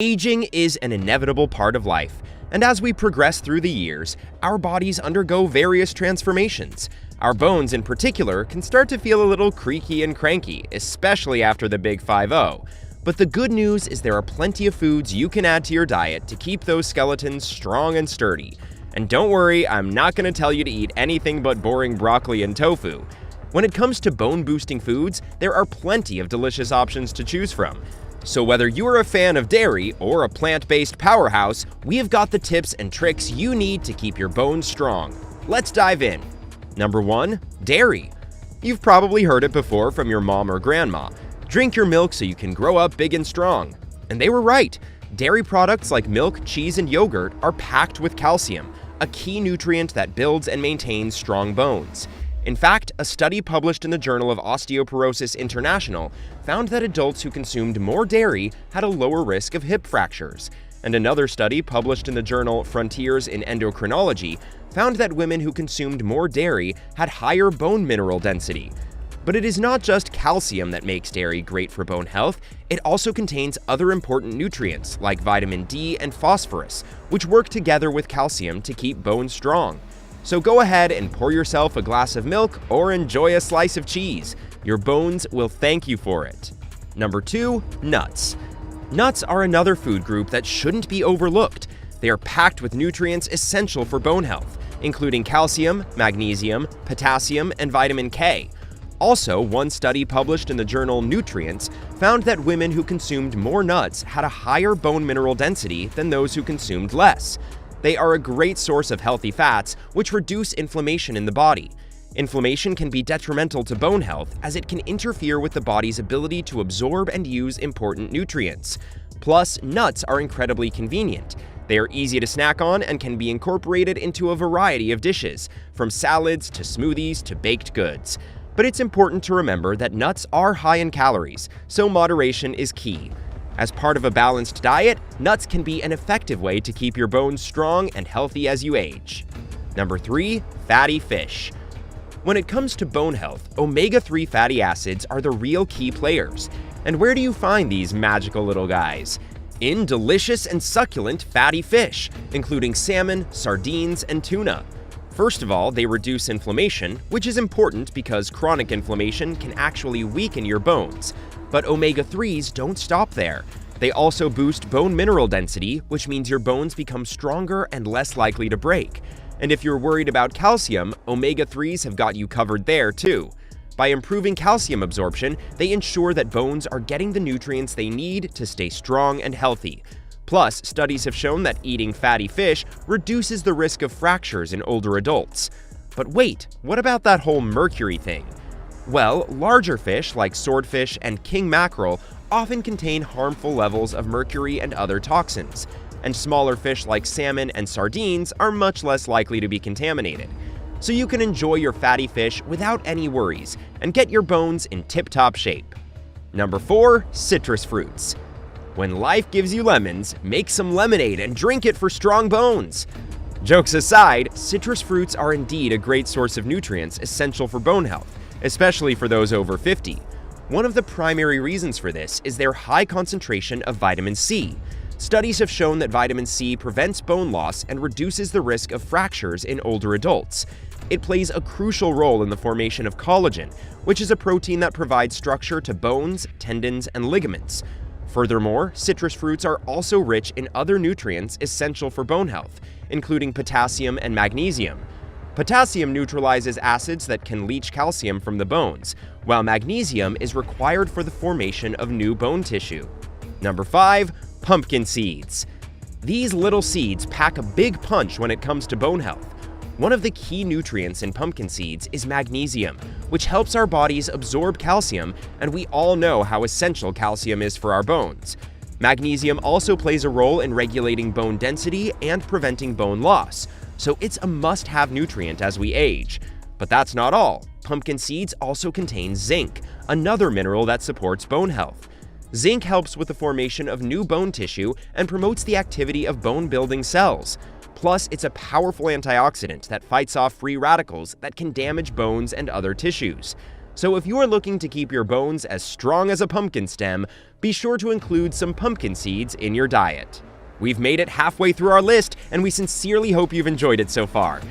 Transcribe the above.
Aging is an inevitable part of life, and as we progress through the years, our bodies undergo various transformations. Our bones in particular can start to feel a little creaky and cranky, especially after the big 5-0. But the good news is there are plenty of foods you can add to your diet to keep those skeletons strong and sturdy. And don't worry, I'm not going to tell you to eat anything but boring broccoli and tofu. When it comes to bone-boosting foods, there are plenty of delicious options to choose from. So whether you're a fan of dairy or a plant-based powerhouse, we have got the tips and tricks you need to keep your bones strong. Let's dive in. Number 1. Dairy. You've probably heard it before from your mom or grandma. Drink your milk so you can grow up big and strong. And they were right. Dairy products like milk, cheese, and yogurt are packed with calcium, a key nutrient that builds and maintains strong bones. In fact, a study published in the Journal of Osteoporosis International found that adults who consumed more dairy had a lower risk of hip fractures. And another study published in the journal Frontiers in Endocrinology found that women who consumed more dairy had higher bone mineral density. But it is not just calcium that makes dairy great for bone health, it also contains other important nutrients like vitamin D and phosphorus, which work together with calcium to keep bones strong. So go ahead and pour yourself a glass of milk or enjoy a slice of cheese. Your bones will thank you for it. Number 2. Nuts. Nuts are another food group that shouldn't be overlooked. They are packed with nutrients essential for bone health, including calcium, magnesium, potassium, and vitamin K. Also, one study published in the journal Nutrients found that women who consumed more nuts had a higher bone mineral density than those who consumed less. They are a great source of healthy fats, which reduce inflammation in the body. Inflammation can be detrimental to bone health as it can interfere with the body's ability to absorb and use important nutrients. Plus, nuts are incredibly convenient. They are easy to snack on and can be incorporated into a variety of dishes, from salads to smoothies to baked goods. But it's important to remember that nuts are high in calories, so moderation is key. As part of a balanced diet, nuts can be an effective way to keep your bones strong and healthy as you age. Number 3. Fatty fish. When it comes to bone health, omega-3 fatty acids are the real key players. And where do you find these magical little guys? In delicious and succulent fatty fish, including salmon, sardines, and tuna. First of all, they reduce inflammation, which is important because chronic inflammation can actually weaken your bones. But omega-3s don't stop there. They also boost bone mineral density, which means your bones become stronger and less likely to break. And if you're worried about calcium, omega-3s have got you covered there too. By improving calcium absorption, they ensure that bones are getting the nutrients they need to stay strong and healthy. Plus, studies have shown that eating fatty fish reduces the risk of fractures in older adults. But wait, what about that whole mercury thing? Well, larger fish like swordfish and king mackerel often contain harmful levels of mercury and other toxins, and smaller fish like salmon and sardines are much less likely to be contaminated. So you can enjoy your fatty fish without any worries and get your bones in tip-top shape. Number 4. Citrus fruits. When life gives you lemons, make some lemonade and drink it for strong bones. Jokes aside, citrus fruits are indeed a great source of nutrients essential for bone health, especially for those over 50. One of the primary reasons for this is their high concentration of vitamin C. Studies have shown that vitamin C prevents bone loss and reduces the risk of fractures in older adults. It plays a crucial role in the formation of collagen, which is a protein that provides structure to bones, tendons, and ligaments. Furthermore, citrus fruits are also rich in other nutrients essential for bone health, including potassium and magnesium. Potassium neutralizes acids that can leach calcium from the bones, while magnesium is required for the formation of new bone tissue. Number 5. Pumpkin seeds. These little seeds pack a big punch when it comes to bone health. One of the key nutrients in pumpkin seeds is magnesium, which helps our bodies absorb calcium, and we all know how essential calcium is for our bones. Magnesium also plays a role in regulating bone density and preventing bone loss, so it's a must-have nutrient as we age. But that's not all. Pumpkin seeds also contain zinc, another mineral that supports bone health. Zinc helps with the formation of new bone tissue and promotes the activity of bone-building cells. Plus, it's a powerful antioxidant that fights off free radicals that can damage bones and other tissues. So if you are looking to keep your bones as strong as a pumpkin stem, be sure to include some pumpkin seeds in your diet. We've made it halfway through our list, and we sincerely hope you've enjoyed it so far.